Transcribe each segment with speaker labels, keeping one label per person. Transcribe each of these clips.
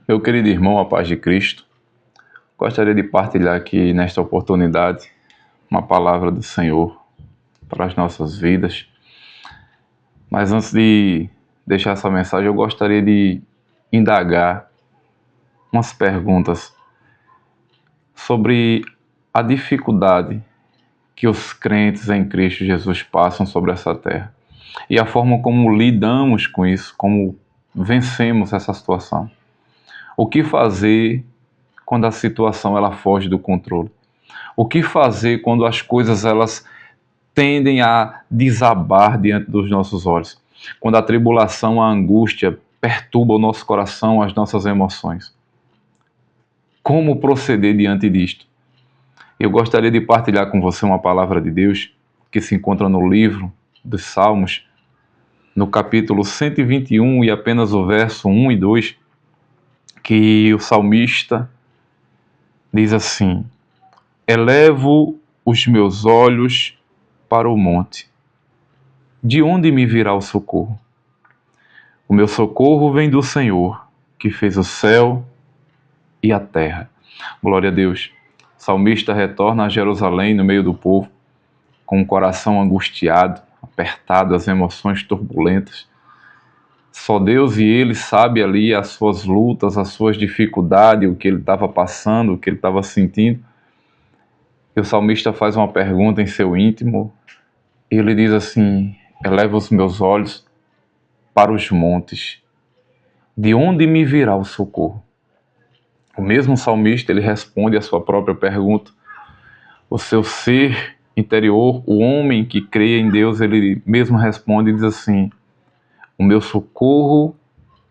Speaker 1: Meu querido irmão, a paz de Cristo, gostaria de partilhar aqui nesta oportunidade uma palavra do Senhor para as nossas vidas. Mas antes de deixar essa mensagem, eu gostaria de indagar umas perguntas sobre a dificuldade que os crentes em Cristo Jesus passam sobre essa terra e a forma como lidamos com isso, como vencemos essa situação. O que fazer quando a situação ela foge do controle? O que fazer quando as coisas elas tendem a desabar diante dos nossos olhos? Quando a tribulação, a angústia perturba o nosso coração, as nossas emoções? Como proceder diante disto? Eu gostaria de partilhar com você uma palavra de Deus que se encontra no livro dos Salmos, no capítulo 121 e apenas o verso 1 e 2, que o salmista diz assim: elevo os meus olhos para o monte. De onde me virá o socorro? O meu socorro vem do Senhor, que fez o céu e a terra. Glória a Deus. O salmista retorna a Jerusalém no meio do povo, com o coração angustiado, apertado, as emoções turbulentas. Só Deus e Ele sabe ali as suas lutas, as suas dificuldades, o que ele estava passando, o que ele estava sentindo. E o salmista faz uma pergunta em seu íntimo. Ele diz assim: eleva os meus olhos para os montes. De onde me virá o socorro? O mesmo salmista, ele responde a sua própria pergunta. O seu ser interior, o homem que crê em Deus, ele mesmo responde e diz assim: o meu socorro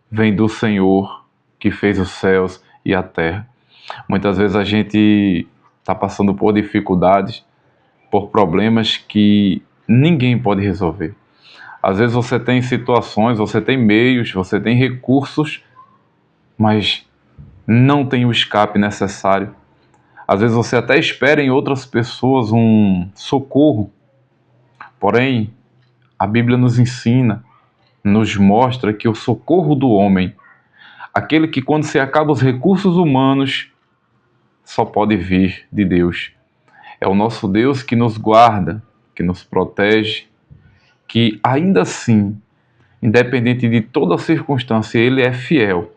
Speaker 1: vem do Senhor, que fez os céus e a terra. Muitas vezes a gente está passando por dificuldades, por problemas que ninguém pode resolver. Às vezes você tem situações, você tem meios, você tem recursos, mas não tem o escape necessário. Às vezes você até espera em outras pessoas um socorro, porém a Bíblia nos ensina, nos mostra que o socorro do homem, aquele que quando se acabam os recursos humanos, só pode vir de Deus. É o nosso Deus que nos guarda, que nos protege, que ainda assim, independente de toda circunstância, Ele é fiel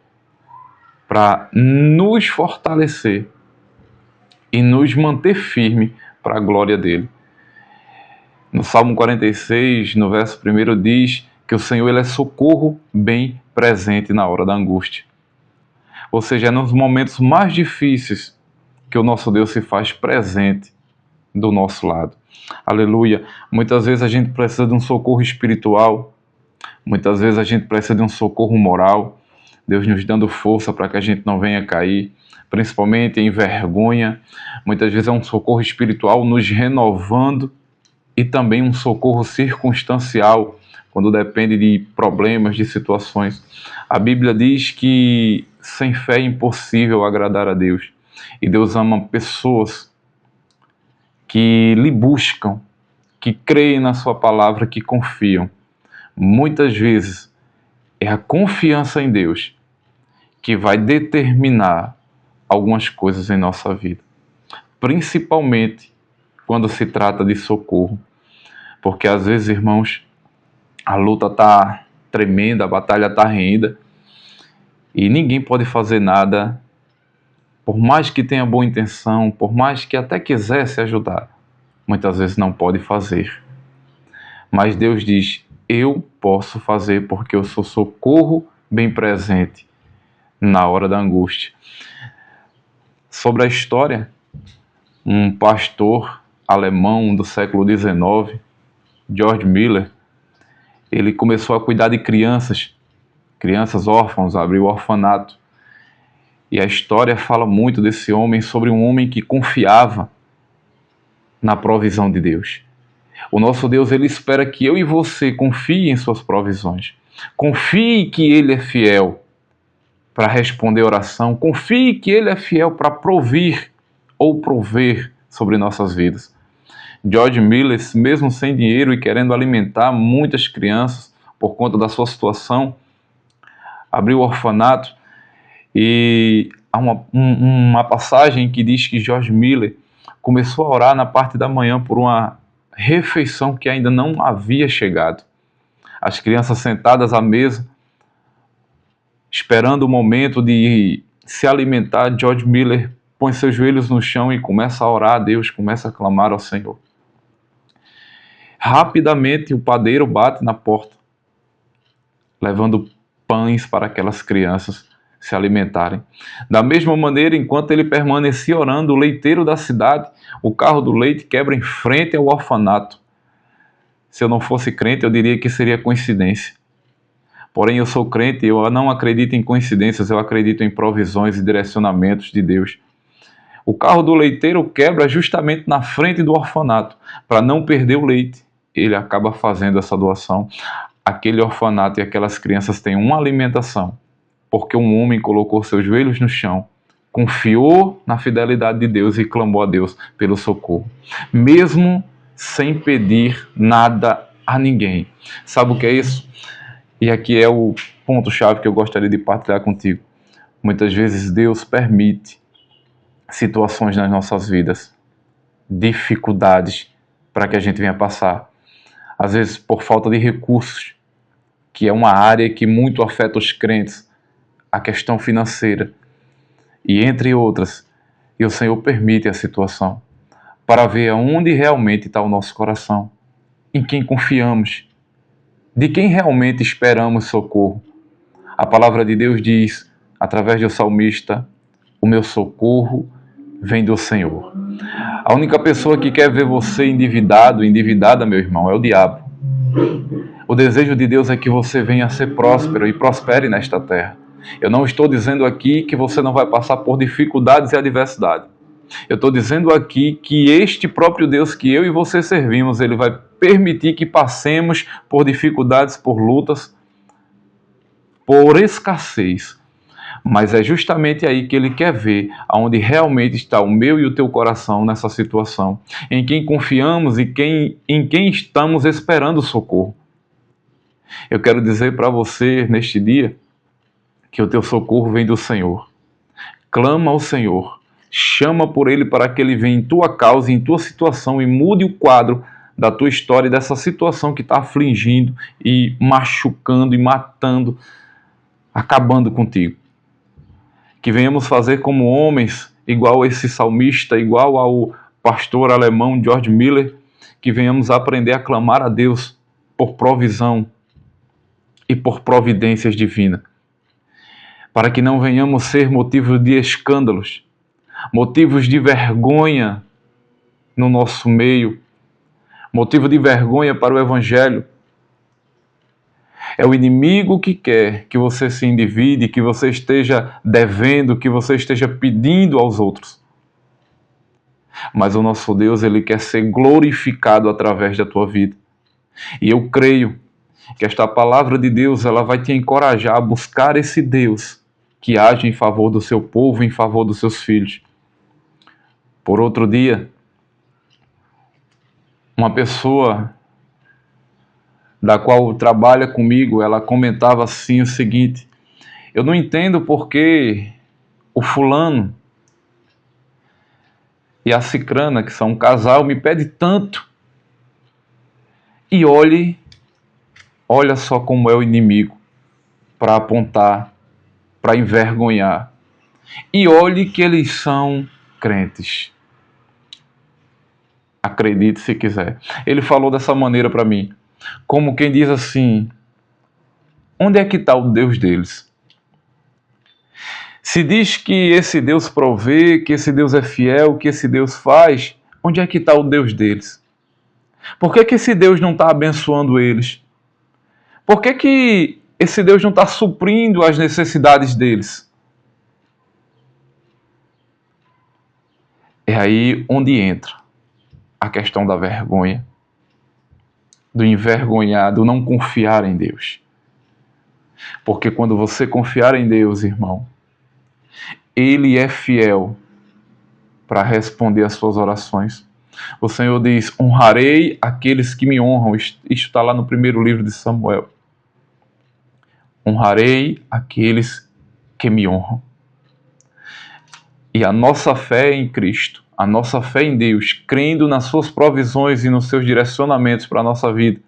Speaker 1: para nos fortalecer e nos manter firme para a glória dele. No Salmo 46, no verso 1, diz que o Senhor ele é socorro bem presente na hora da angústia. Ou seja, é nos momentos mais difíceis que o nosso Deus se faz presente do nosso lado. Aleluia! Muitas vezes a gente precisa de um socorro espiritual, muitas vezes a gente precisa de um socorro moral, Deus nos dando força para que a gente não venha cair, principalmente em vergonha. Muitas vezes é um socorro espiritual nos renovando e também um socorro circunstancial, quando depende de problemas, de situações. A Bíblia diz que sem fé é impossível agradar a Deus. E Deus ama pessoas que lhe buscam, que creem na sua palavra, que confiam. Muitas vezes é a confiança em Deus que vai determinar algumas coisas em nossa vida, principalmente quando se trata de socorro, porque às vezes, irmãos, a luta está tremenda, a batalha está renhida e ninguém pode fazer nada, por mais que tenha boa intenção, por mais que até quisesse ajudar, muitas vezes não pode fazer. Mas Deus diz: eu posso fazer porque eu sou socorro bem presente na hora da angústia. Sobre a história, um pastor alemão do século XIX, George Miller, ele começou a cuidar de crianças órfãos, abriu orfanato. E a história fala muito desse homem, sobre um homem que confiava na provisão de Deus. O nosso Deus, ele espera que eu e você confie em suas provisões. Confie que ele é fiel para responder a oração. Confie que ele é fiel para provir ou prover sobre nossas vidas. George Miller, mesmo sem dinheiro e querendo alimentar muitas crianças por conta da sua situação, abriu o orfanato E há uma passagem que diz que George Miller começou a orar na parte da manhã por uma refeição que ainda não havia chegado. As crianças sentadas à mesa, esperando o momento de se alimentar, George Miller põe seus joelhos no chão e começa a orar a Deus, começa a clamar ao Senhor. Rapidamente o padeiro bate na porta, levando pães para aquelas crianças se alimentarem. Da mesma maneira, enquanto ele permanecia orando, o leiteiro da cidade, o carro do leite, quebra em frente ao orfanato. Se eu não fosse crente, eu diria que seria coincidência. Porém, eu sou crente e eu não acredito em coincidências, eu acredito em provisões e direcionamentos de Deus. O carro do leiteiro quebra justamente na frente do orfanato. Para não perder o leite, ele acaba fazendo essa doação. Aquele orfanato e aquelas crianças têm uma alimentação, porque um homem colocou seus joelhos no chão, confiou na fidelidade de Deus e clamou a Deus pelo socorro, mesmo sem pedir nada a ninguém. Sabe o que é isso? E aqui é o ponto-chave que eu gostaria de partilhar contigo. Muitas vezes Deus permite situações nas nossas vidas, dificuldades para que a gente venha passar. Às vezes por falta de recursos, que é uma área que muito afeta os crentes, a questão financeira, e entre outras. E o Senhor permite a situação para ver aonde realmente está o nosso coração, em quem confiamos, de quem realmente esperamos socorro. A palavra de Deus diz, através do salmista, o meu socorro vem do Senhor. A única pessoa que quer ver você endividado, endividada, meu irmão, é o diabo. O desejo de Deus é que você venha a ser próspero e prospere nesta terra. Eu não estou dizendo aqui que você não vai passar por dificuldades e adversidade. Eu estou dizendo aqui que este próprio Deus que eu e você servimos, Ele vai permitir que passemos por dificuldades, por lutas, por escassez. Mas é justamente aí que Ele quer ver aonde realmente está o meu e o teu coração nessa situação, em quem confiamos e em quem estamos esperando socorro. Eu quero dizer para você neste dia que o teu socorro vem do Senhor. Clama ao Senhor, chama por Ele para que Ele venha em tua causa, em tua situação e mude o quadro da tua história, dessa situação que está afligindo e machucando e matando, acabando contigo. Que venhamos fazer como homens, igual esse salmista, igual ao pastor alemão George Miller, que venhamos aprender a clamar a Deus por provisão e por providências divinas, para que não venhamos ser motivos de escândalos, motivos de vergonha no nosso meio, motivo de vergonha para o Evangelho. É o inimigo que quer que você se endivide, que você esteja devendo, que você esteja pedindo aos outros. Mas o nosso Deus, Ele quer ser glorificado através da tua vida. E eu creio que esta palavra de Deus, ela vai te encorajar a buscar esse Deus que age em favor do seu povo, em favor dos seus filhos. Por outro dia, uma pessoa da qual trabalha comigo, ela comentava assim o seguinte: eu não entendo por que o fulano e a cicrana, que são um casal, me pede tanto. E olha só como é o inimigo para apontar, para envergonhar. E olhe que eles são crentes. Acredite se quiser. Ele falou dessa maneira para mim, como quem diz assim: onde é que está o Deus deles? Se diz que esse Deus provê, que esse Deus é fiel, que esse Deus faz, onde é que está o Deus deles? Por que esse Deus não está abençoando eles? Por que esse Deus não está suprindo as necessidades deles? É aí onde entra a questão da vergonha, do envergonhar, do não confiar em Deus. Porque quando você confiar em Deus, irmão, Ele é fiel para responder às suas orações. O Senhor diz: honrarei aqueles que me honram. Isto está lá no primeiro livro de Samuel. Honrarei aqueles que me honram. E a nossa fé em Cristo, a nossa fé em Deus, crendo nas suas provisões e nos seus direcionamentos para a nossa vida,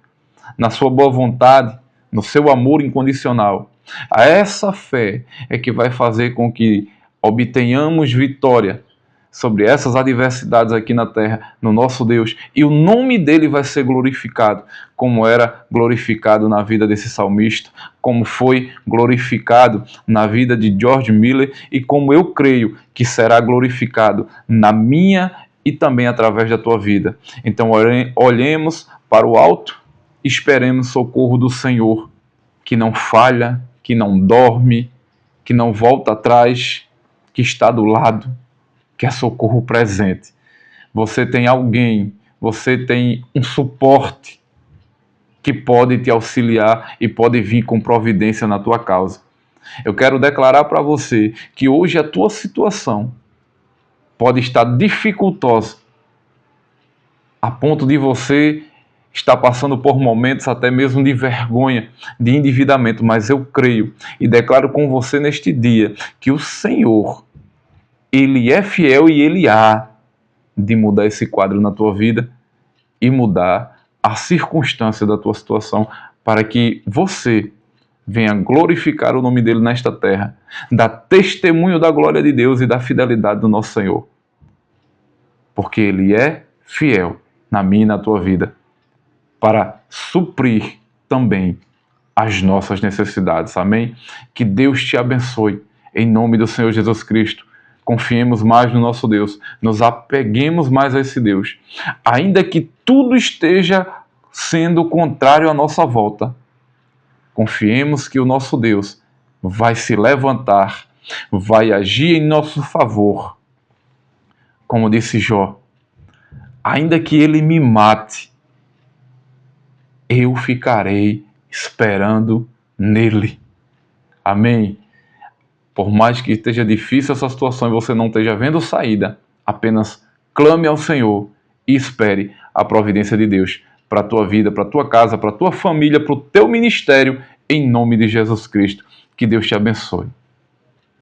Speaker 1: na sua boa vontade, no seu amor incondicional, essa fé é que vai fazer com que obtenhamos vitória sobre essas adversidades aqui na terra, no nosso Deus, e o nome dele vai ser glorificado, como era glorificado na vida desse salmista, como foi glorificado na vida de George Miller, e como eu creio que será glorificado na minha e também através da tua vida. Então olhemos para o alto, esperemos socorro do Senhor, que não falha, que não dorme, que não volta atrás, que está do lado, que é socorro presente. Você tem alguém, você tem um suporte que pode te auxiliar e pode vir com providência na tua causa. Eu quero declarar para você que hoje a tua situação pode estar dificultosa, a ponto de você estar passando por momentos até mesmo de vergonha, de endividamento, mas eu creio e declaro com você neste dia que o Senhor, Ele é fiel e Ele há de mudar esse quadro na tua vida e mudar a circunstância da tua situação para que você venha glorificar o nome dEle nesta terra, dar testemunho da glória de Deus e da fidelidade do nosso Senhor. Porque Ele é fiel na minha e na tua vida para suprir também as nossas necessidades. Amém? Que Deus te abençoe em nome do Senhor Jesus Cristo. Confiemos mais no nosso Deus, nos apeguemos mais a esse Deus, ainda que tudo esteja sendo contrário à nossa volta. Confiemos que o nosso Deus vai se levantar, vai agir em nosso favor. Como disse Jó, ainda que ele me mate, eu ficarei esperando nele. Amém? Por mais que esteja difícil essa situação e você não esteja vendo saída, apenas clame ao Senhor e espere a providência de Deus para a tua vida, para a tua casa, para a tua família, para o teu ministério, em nome de Jesus Cristo. Que Deus te abençoe.